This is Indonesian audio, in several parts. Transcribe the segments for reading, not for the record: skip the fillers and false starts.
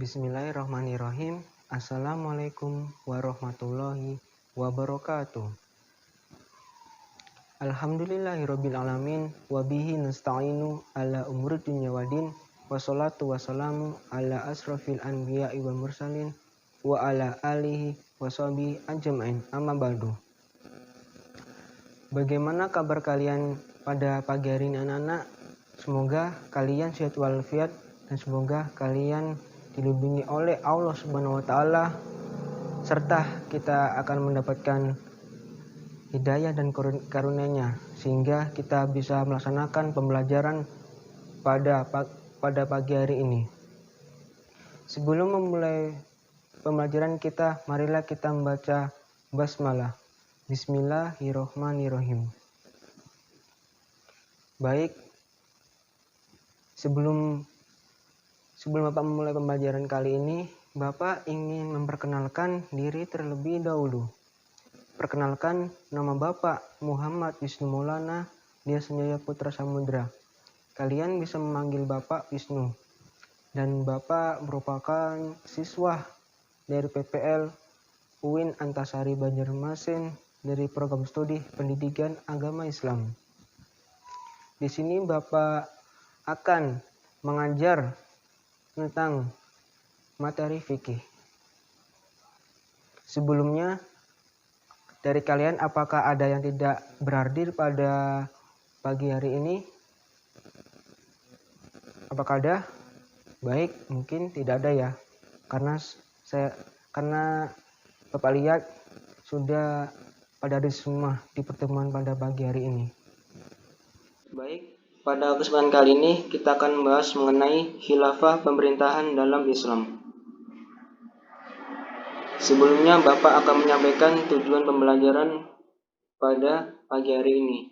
Bismillahirrahmanirrahim. Assalamualaikum warahmatullahi wabarakatuh. Alhamdulillahirabbil alamin wa bihi nasta'inu ala umuri dunya waddin. Wassalatu wassalamu ala asrofil anbiya'i wal mursalin wa ala alihi washabihi ajmain. Amma ba'du. Bagaimana kabar kalian pada pagi hari ini anak-anak? Semoga kalian sehat walafiat dan semoga kalian dilindungi oleh Allah Subhanahu wa taala serta kita akan mendapatkan hidayah dan karunia-Nya sehingga kita bisa melaksanakan pembelajaran pada pagi hari ini. Sebelum memulai pembelajaran kita, marilah kita membaca basmalah. Bismillahirrahmanirrahim. Baik, sebelum Bapak memulai pembelajaran kali ini, Bapak ingin memperkenalkan diri terlebih dahulu. Perkenalkan, nama Bapak Muhammad Wisnu Maulana Dia Sanjaya Putra Samudra. Kalian bisa memanggil Bapak Wisnu. Dan Bapak merupakan siswa dari PPL UIN Antasari Banjarmasin dari program studi Pendidikan Agama Islam. Di sini Bapak akan mengajar tentang materi fikih. Sebelumnya, dari kalian apakah ada yang tidak berhadir pada pagi hari ini? Apakah ada? Baik, mungkin tidak ada ya. Karena Bapak lihat sudah pada hadir semua di pertemuan pada pagi hari ini. Baik. Pada kesempatan kali ini kita akan membahas mengenai khilafah pemerintahan dalam Islam. Sebelumnya Bapak akan menyampaikan tujuan pembelajaran pada pagi hari ini.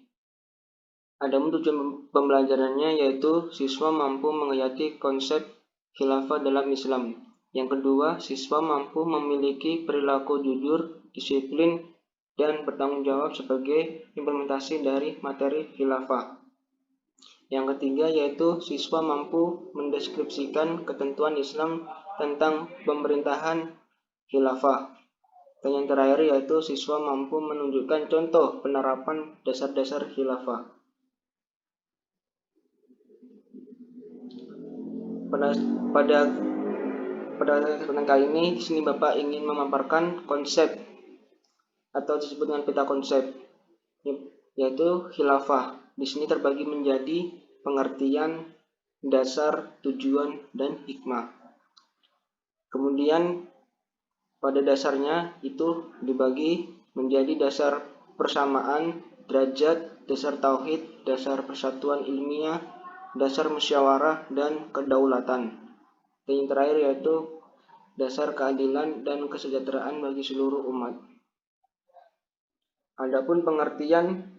Adapun tujuan pembelajarannya yaitu siswa mampu menghayati konsep khilafah dalam Islam. Yang kedua, siswa mampu memiliki perilaku jujur, disiplin, dan bertanggung jawab sebagai implementasi dari materi khilafah. Yang ketiga yaitu siswa mampu mendeskripsikan ketentuan Islam tentang pemerintahan khilafah. Dan yang terakhir yaitu siswa mampu menunjukkan contoh penerapan dasar-dasar khilafah. Pada kesempatan kali ini di sini Bapak ingin memaparkan konsep atau disebut dengan peta konsep yaitu khilafah. Di sini terbagi menjadi pengertian, dasar, tujuan, dan hikmah. Kemudian pada dasarnya itu dibagi menjadi dasar persamaan, derajat, dasar tauhid, dasar persatuan ilmiah, dasar musyawarah, dan kedaulatan. Dan yang terakhir yaitu dasar keadilan dan kesejahteraan bagi seluruh umat. Adapun pengertian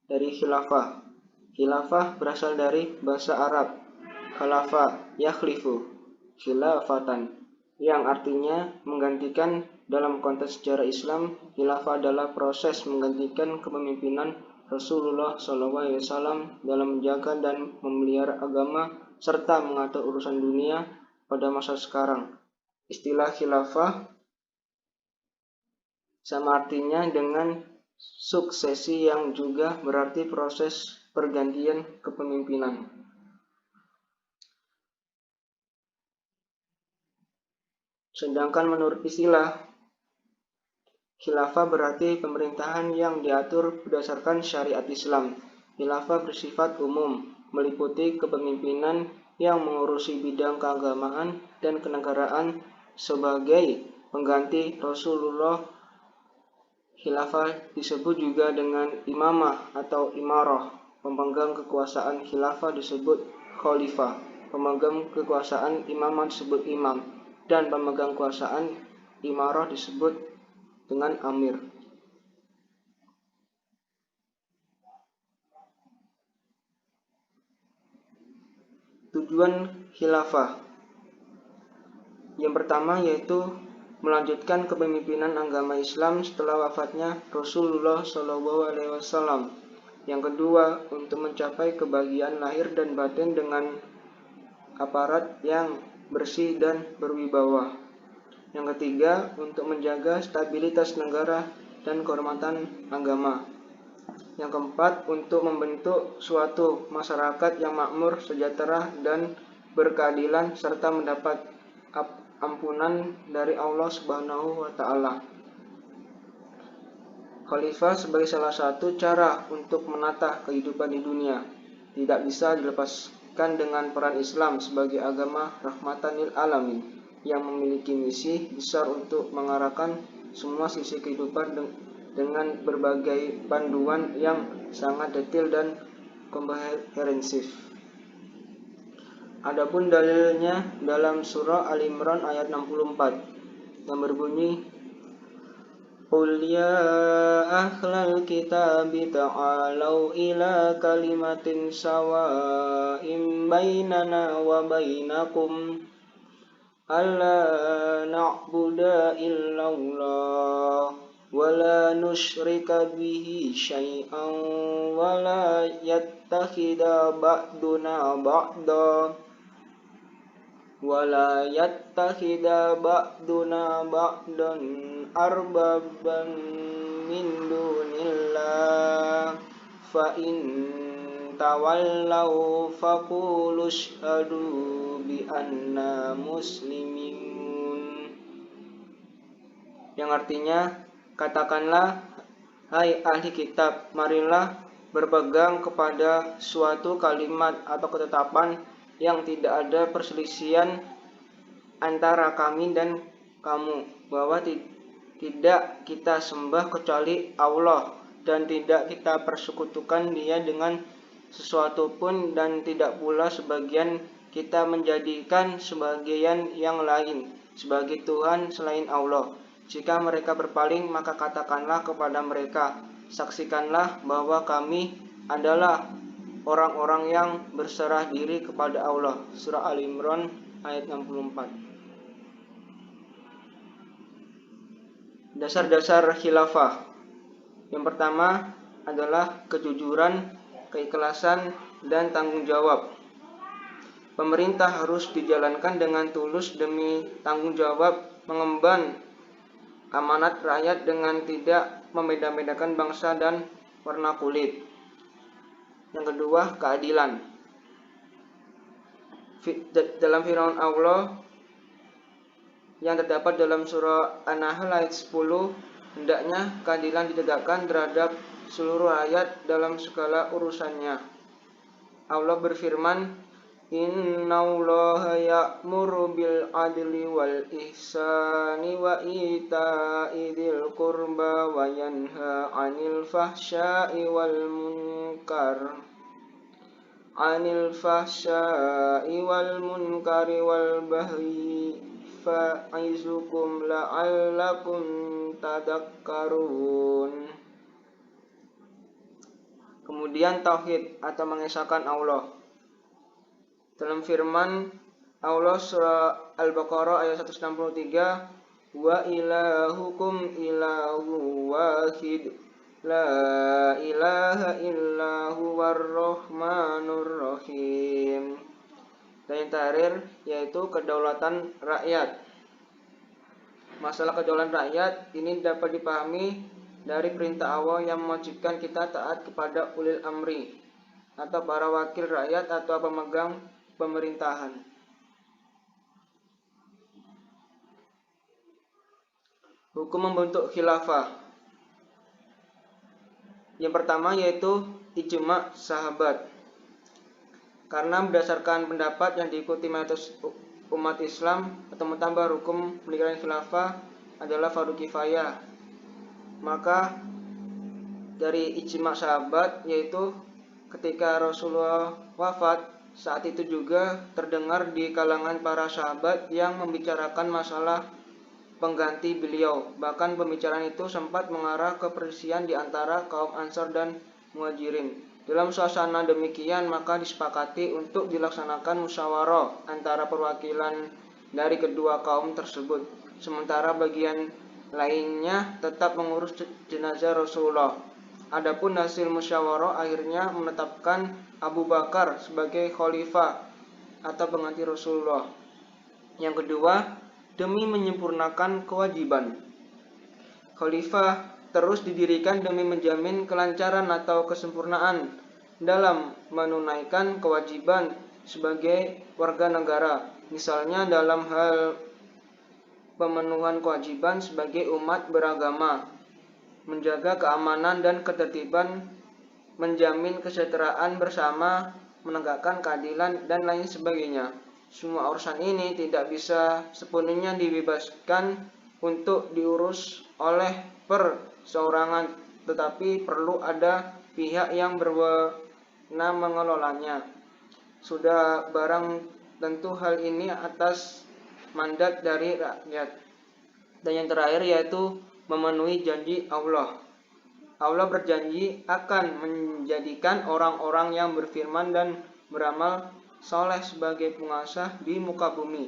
dari khilafah. Khilafah berasal dari bahasa Arab khalafa yakhlifu khilafatan yang artinya menggantikan. Dalam konteks sejarah Islam, khilafah adalah proses menggantikan kepemimpinan Rasulullah SAW dalam menjaga dan memelihara agama serta mengatur urusan dunia pada masa sekarang. Istilah khilafah sama artinya dengan suksesi yang juga berarti proses pergantian kepemimpinan. Sedangkan menurut istilah khilafah berarti pemerintahan yang diatur berdasarkan syariat Islam. Khilafah bersifat umum, meliputi kepemimpinan yang mengurusi bidang keagamaan dan kenegaraan sebagai pengganti Rasulullah. Khilafah disebut juga dengan imamah atau imarah. Pemegang kekuasaan khilafah disebut khalifah. Pemegang kekuasaan imamah disebut imam. Dan pemegang kekuasaan imarah disebut dengan amir. Tujuan khilafah. Yang pertama yaitu melanjutkan kepemimpinan agama Islam setelah wafatnya Rasulullah SAW. Yang kedua, untuk mencapai kebahagiaan lahir dan batin dengan aparat yang bersih dan berwibawa. Yang ketiga, untuk menjaga stabilitas negara dan kehormatan agama. Yang keempat, untuk membentuk suatu masyarakat yang makmur, sejahtera, dan berkeadilan serta mendapat ampunan dari Allah Subhanahu wa Ta'ala. Khalifah sebagai salah satu cara untuk menata kehidupan di dunia tidak bisa dilepaskan dengan peran Islam sebagai agama rahmatan lil alamin yang memiliki misi besar untuk mengarahkan semua sisi kehidupan dengan berbagai panduan yang sangat detail dan komprehensif. Adapun dalilnya dalam surah Al-Imran ayat 64 yang berbunyi, Qul ya ahlal kitabi ta'alau ila kalimatin sawa'im bainana wa bainakum alla na'budu illallah wa la nusyrika bihi syai'an wa la yattakhidha ba'duna ba'da arbaban min dunillah fa in tawallaw faqulu ashhadu bi anna muslimun. Yang artinya, katakanlah, hai ahli kitab, marilah berpegang kepada suatu kalimat atau ketetapan yang tidak ada perselisihan antara kami dan kamu, bahwa tidak kita sembah kecuali Allah dan tidak kita persekutukan Dia dengan sesuatu pun, dan tidak pula sebagian kita menjadikan sebagian yang lain sebagai Tuhan selain Allah. Jika mereka berpaling, maka katakanlah kepada mereka, saksikanlah bahwa kami adalah orang-orang yang berserah diri kepada Allah. Surah Al-Imran ayat 64. Dasar-dasar khilafah. Yang pertama adalah kejujuran, keikhlasan, dan tanggung jawab. Pemerintah harus dijalankan dengan tulus demi tanggung jawab mengemban amanat rakyat dengan tidak membeda-bedakan bangsa dan warna kulit. Yang kedua, keadilan. Dalam firman Allah yang terdapat dalam surah An-Nahl ayat 10, hendaknya keadilan ditegakkan terhadap seluruh rakyat dalam segala urusannya. Allah berfirman, Innallaha ya'muru bil adli wal ihsani wa ita'i dzil qurba wa yanha 'anil fahsya'i wal munkari wal baghi fa'izukum la'allakum tadakkarun. Kemudian tauhid atau mengesahkan Allah. Dalam firman Allah surah Al-Baqarah ayat 163, wa ilahukum ilahu wahid la ilaha illa huwar rahmanur rahim. Dan yang terakhir yaitu kedaulatan rakyat. Masalah kedaulatan rakyat ini dapat dipahami dari perintah Allah yang mewajibkan kita taat kepada ulil amri atau para wakil rakyat atau pemegang pemerintahan. Hukum membentuk khilafah. Yang pertama yaitu ijma' sahabat. Karena berdasarkan pendapat yang diikuti mayoritas umat Islam atau mutabar hukum pendirian khilafah adalah fardu kifayah. Maka dari ijma' sahabat yaitu ketika Rasulullah wafat, saat itu juga terdengar di kalangan para sahabat yang membicarakan masalah pengganti beliau. Bahkan pembicaraan itu sempat mengarah ke perselisihan di antara kaum Ansar dan Muhajirin. Dalam suasana demikian, maka disepakati untuk dilaksanakan musyawarah antara perwakilan dari kedua kaum tersebut. Sementara bagian lainnya tetap mengurus jenazah Rasulullah. Adapun hasil musyawarah akhirnya menetapkan Abu Bakar sebagai khalifah atau pengganti Rasulullah. Yang kedua, demi menyempurnakan kewajiban. Khalifah terus didirikan demi menjamin kelancaran atau kesempurnaan dalam menunaikan kewajiban sebagai warga negara. Misalnya dalam hal pemenuhan kewajiban sebagai umat beragama, menjaga keamanan dan ketertiban, menjamin kesejahteraan bersama, menegakkan keadilan, dan lain sebagainya. Semua urusan ini tidak bisa sepenuhnya dibebaskan untuk diurus oleh perseorangan, tetapi perlu ada pihak yang berwenang mengelolanya. Sudah barang tentu hal ini atas mandat dari rakyat. Dan yang terakhir yaitu memenuhi janji Allah. Allah berjanji akan menjadikan orang-orang yang berfirman dan beramal soleh sebagai penguasa di muka bumi.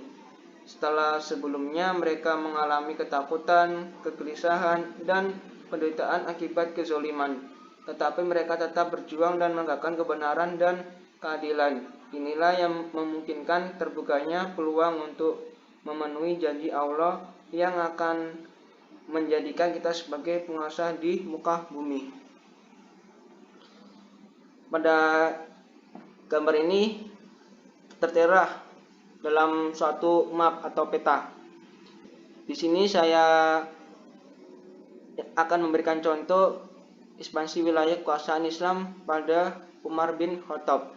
Setelah sebelumnya mereka mengalami ketakutan, kegelisahan, dan penderitaan akibat kezoliman. Tetapi mereka tetap berjuang dan menegakkan kebenaran dan keadilan. Inilah yang memungkinkan terbukanya peluang untuk memenuhi janji Allah yang akan menjadikan kita sebagai penguasa di muka bumi. Pada gambar ini tertera dalam suatu map atau peta. Di sini saya akan memberikan contoh ekspansi wilayah kekuasaan Islam pada Umar bin Khattab.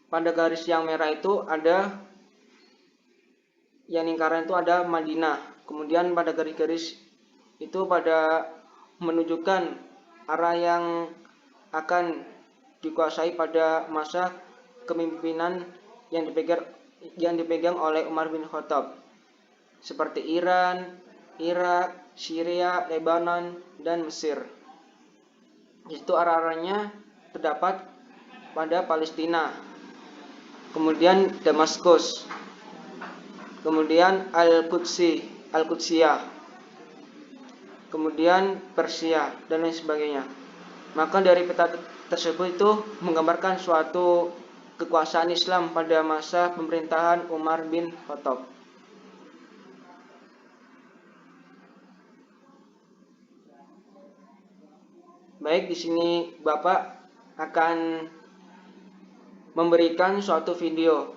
Pada garis yang merah itu ada, yang lingkaran itu ada Madinah. Kemudian pada garis-garis itu pada menunjukkan arah yang akan dikuasai pada masa kepemimpinan yang dipegang oleh Umar bin Khattab, seperti Iran, Irak, Syria, Lebanon, dan Mesir. Di situ arah-arahnya terdapat pada Palestina, kemudian Damaskus, kemudian Al-Qudsiyah, kemudian Persia, dan lain sebagainya. Maka dari peta tersebut itu menggambarkan suatu kekuasaan Islam pada masa pemerintahan Umar bin Khattab. Baik, di sini Bapak akan memberikan suatu video.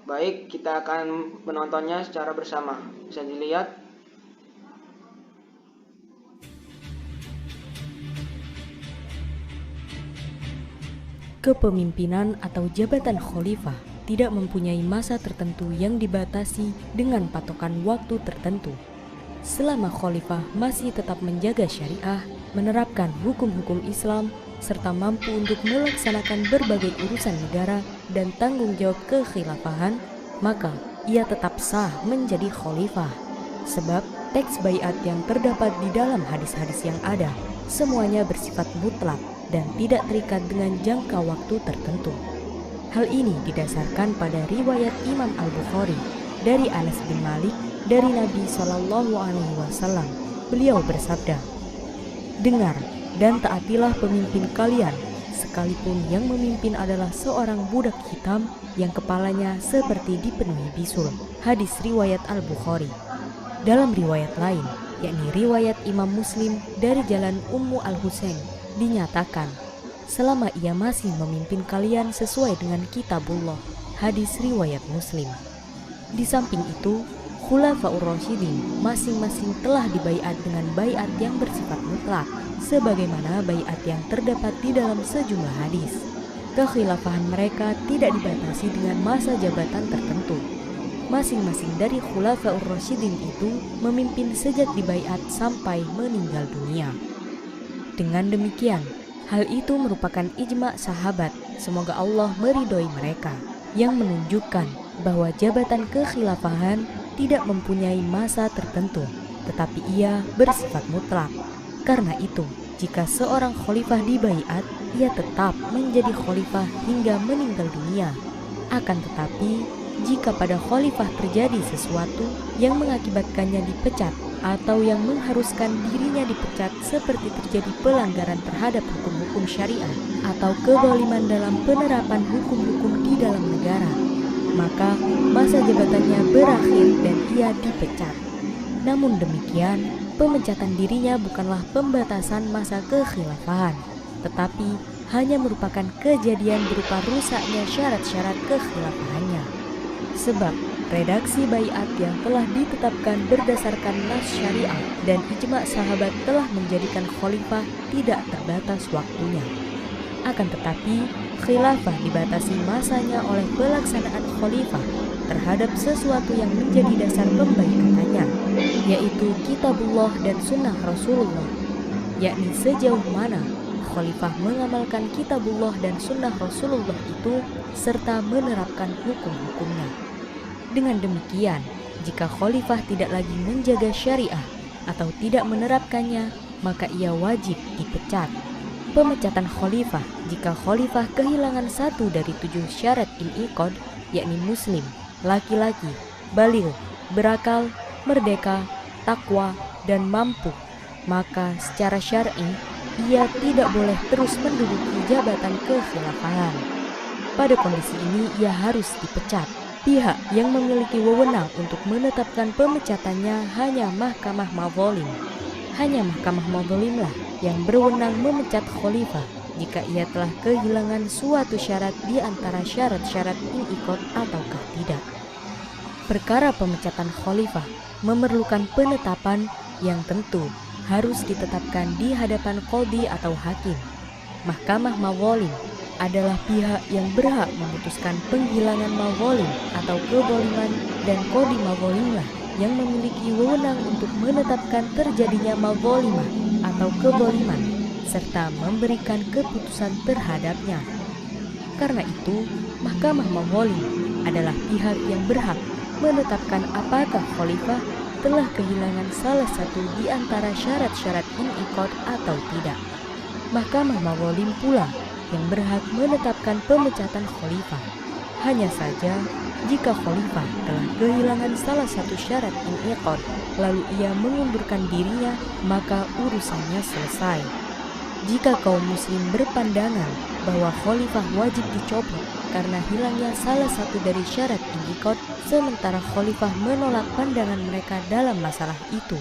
Baik, kita akan menontonnya secara bersama. Bisa dilihat. Kepemimpinan atau jabatan khalifah tidak mempunyai masa tertentu yang dibatasi dengan patokan waktu tertentu. Selama khalifah masih tetap menjaga syariah, menerapkan hukum-hukum Islam, serta mampu untuk melaksanakan berbagai urusan negara dan tanggung jawab kekhilafahan, maka ia tetap sah menjadi khalifah. Sebab teks baiat yang terdapat di dalam hadis-hadis yang ada, semuanya bersifat mutlak dan tidak terikat dengan jangka waktu tertentu. Hal ini didasarkan pada riwayat Imam Al-Bukhari dari Anas bin Malik dari Nabi SAW. Beliau bersabda, "Dengar dan taatilah pemimpin kalian, sekalipun yang memimpin adalah seorang budak hitam yang kepalanya seperti dipenuhi bisul." Hadis riwayat Al-Bukhari. Dalam riwayat lain, yakni riwayat Imam Muslim dari jalan Ummu Al-Husain, dinyatakan, selama ia masih memimpin kalian sesuai dengan kitabullah. Hadis riwayat Muslim. Di samping itu, Khulafaur Rasyidin masing-masing telah dibaiat dengan baiat yang bersifat mutlak, sebagaimana baiat yang terdapat di dalam sejumlah hadis. Kekhilafahan mereka tidak dibatasi dengan masa jabatan tertentu. Masing-masing dari Khulafaur Rasyidin itu memimpin sejak dibaiat sampai meninggal dunia. Dengan demikian, hal itu merupakan ijma' sahabat, semoga Allah meridhoi mereka, yang menunjukkan bahwa jabatan kekhilafahan tidak mempunyai masa tertentu, tetapi ia bersifat mutlak. Karena itu, jika seorang khalifah dibaiat, ia tetap menjadi khalifah hingga meninggal dunia. Akan tetapi, jika pada khalifah terjadi sesuatu yang mengakibatkannya dipecat atau yang mengharuskan dirinya dipecat, seperti terjadi pelanggaran terhadap hukum-hukum syariah atau kezaliman dalam penerapan hukum-hukum di dalam negara, maka masa jabatannya berakhir dan ia dipecat. Namun demikian, pemecatan dirinya bukanlah pembatasan masa kekhilafahan, tetapi hanya merupakan kejadian berupa rusaknya syarat-syarat kekhilafahannya. Sebab redaksi baiat yang telah ditetapkan berdasarkan nas syariah dan ijma' sahabat telah menjadikan khalifah tidak terbatas waktunya. Akan tetapi, khilafah dibatasi masanya oleh pelaksanaan khalifah terhadap sesuatu yang menjadi dasar pembaiatannya, yaitu kitabullah dan sunnah Rasulullah, yakni sejauh mana khalifah mengamalkan kitabullah dan sunnah Rasulullah itu serta menerapkan hukum-hukumnya. Dengan demikian, jika khalifah tidak lagi menjaga syariah atau tidak menerapkannya, maka ia wajib dipecat. Pemecatan khalifah jika khalifah kehilangan satu dari 7 syarat in'iqad, yakni muslim, laki-laki, baligh, berakal, merdeka, takwa, dan mampu, maka secara syar'i ia tidak boleh terus menduduki jabatan kekhilafahan. Pada kondisi ini ia harus dipecat. Pihak yang memiliki wewenang untuk menetapkan pemecatannya hanya Mahkamah Madzalim. Hanya Mahkamah Madzalimlah yang berwenang memecat khalifah jika ia telah kehilangan suatu syarat di antara syarat-syarat in'iqad ataukah tidak. Perkara pemecatan khalifah memerlukan penetapan yang tentu harus ditetapkan di hadapan qadhi atau hakim. Mahkamah Madzalim adalah pihak yang berhak memutuskan penghilangan madzalim atau kezaliman, dan qadhi madzalimlah yang memiliki wewenang untuk menetapkan terjadinya madzalimah atau kezaliman serta memberikan keputusan terhadapnya. Karena itu, Mahkamah Madzalim adalah pihak yang berhak menetapkan apakah khalifah telah kehilangan salah satu di antara syarat-syarat in'iqad atau tidak. Mahkamah Madzalim pula yang berhak menetapkan pemecatan khalifah. Hanya saja, jika khalifah telah kehilangan salah satu syarat in'iqad lalu ia mengundurkan dirinya, maka urusannya selesai. Jika kaum muslim berpandangan bahwa khalifah wajib dicopot karena hilangnya salah satu dari syarat in'iqad, sementara khalifah menolak pandangan mereka dalam masalah itu,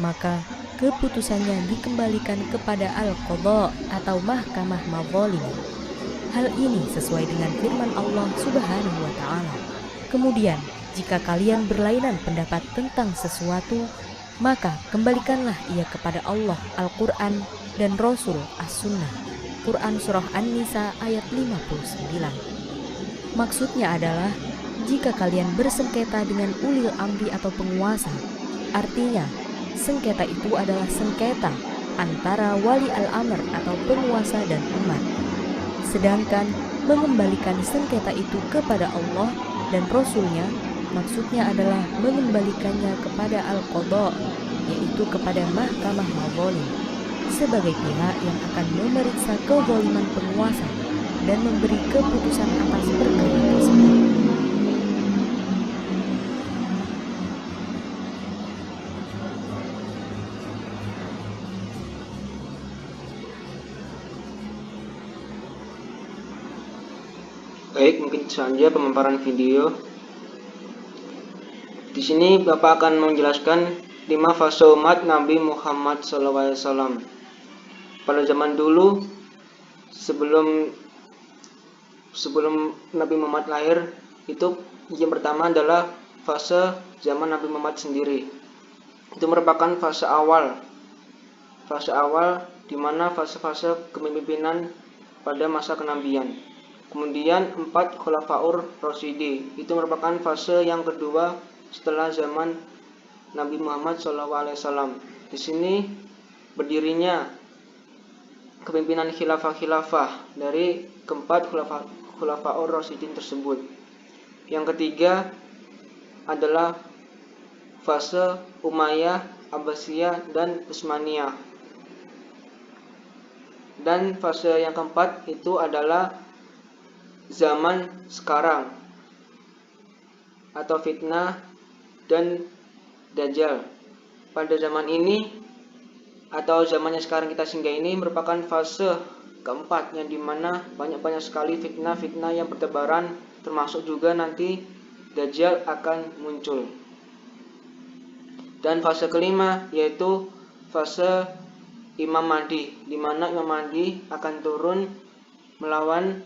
maka keputusannya dikembalikan kepada al-qadha atau Mahkamah Madzalim. Hal ini sesuai dengan firman Allah Subhanahu wa ta'ala. Kemudian, jika kalian berlainan pendapat tentang sesuatu, maka kembalikanlah ia kepada Allah Al-Quran dan Rasul As-Sunnah. Quran Surah An-Nisa ayat 59. Maksudnya adalah, jika kalian bersengketa dengan ulil amri atau penguasa, artinya sengketa itu adalah sengketa antara wali al-amr atau penguasa dan umat. Sedangkan mengembalikan sengketa itu kepada Allah dan Rasulnya, maksudnya adalah mengembalikannya kepada al-qadha, yaitu kepada Mahkamah Madzalim, sebagai pihak yang akan memeriksa kezaliman penguasa dan memberi keputusan atas perkara tersebut. Baik, mungkin saja pemaparan video. Di sini Bapak akan menjelaskan 5 fase umat Nabi Muhammad SAW. Pada zaman dulu, sebelum Nabi Muhammad lahir, itu yang pertama adalah fase zaman Nabi Muhammad sendiri. Itu merupakan fase awal di mana fase-fase kepemimpinan pada masa kenabian. Kemudian 4 Khulafaur Rasyidi, itu merupakan fase yang kedua setelah zaman Nabi Muhammad SAW. Di sini berdirinya kepemimpinan khilafah dari keempat Khulafaur Rasyidin tersebut. Yang ketiga adalah fase Umayyah, Abbasiyah, dan Utsmaniyah. Dan fase yang keempat itu adalah zaman sekarang atau fitnah dan dajjal. Pada zaman ini atau zamannya sekarang kita singgah ini merupakan fase keempat, yang dimana banyak sekali fitnah yang bertebaran termasuk juga nanti Dajjal akan muncul. Dan fase kelima yaitu fase Imam Mahdi, di mana Imam Mahdi akan turun melawan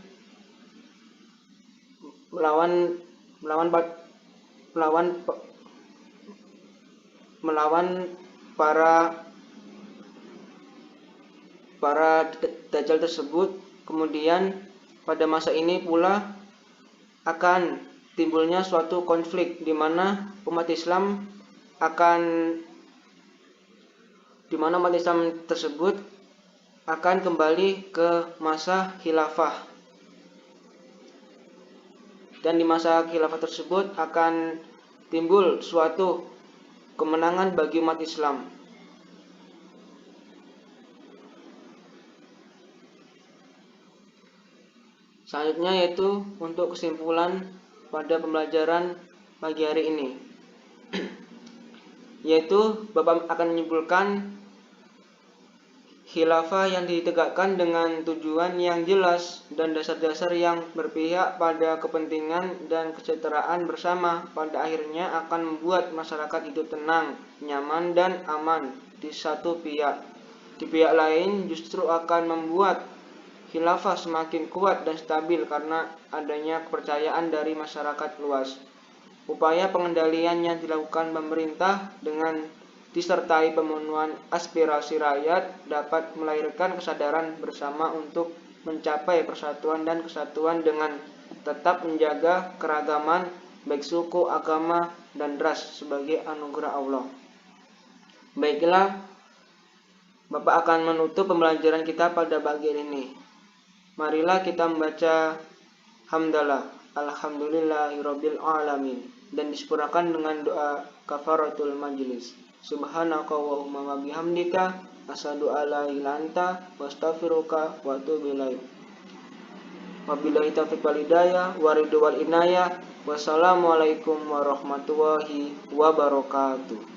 para Dajjal tersebut. Kemudian pada masa ini pula akan timbulnya suatu konflik di mana umat Islam tersebut akan kembali ke masa khilafah, dan di masa khilafah tersebut akan timbul suatu kemenangan bagi umat Islam. Selanjutnya yaitu untuk kesimpulan pada pembelajaran pagi hari ini, yaitu Bapak akan menyimpulkan khilafah yang ditegakkan dengan tujuan yang jelas dan dasar-dasar yang berpihak pada kepentingan dan kesejahteraan bersama pada akhirnya akan membuat masyarakat hidup tenang, nyaman, dan aman di satu pihak. Di pihak lain justru akan membuat khilafah semakin kuat dan stabil karena adanya kepercayaan dari masyarakat luas. Upaya pengendalian yang dilakukan pemerintah dengan disertai pemenuhan aspirasi rakyat dapat melahirkan kesadaran bersama untuk mencapai persatuan dan kesatuan dengan tetap menjaga keragaman baik suku, agama, dan ras sebagai anugerah Allah. Baiklah, Bapak akan menutup pembelajaran kita pada bagian ini. Marilah kita membaca hamdalah, alhamdulillahirabbil alamin, dan disempurnakan dengan doa kafaratul majlis. Subhanaka wa bihamdika asyhadu alla ilaha illa anta wa astaghfiruka wa atubu ilaik. Wabillahi taufiq wal hidayah wa ridwan wal inayah. Wassalamualaikum warahmatullahi wabarakatuh.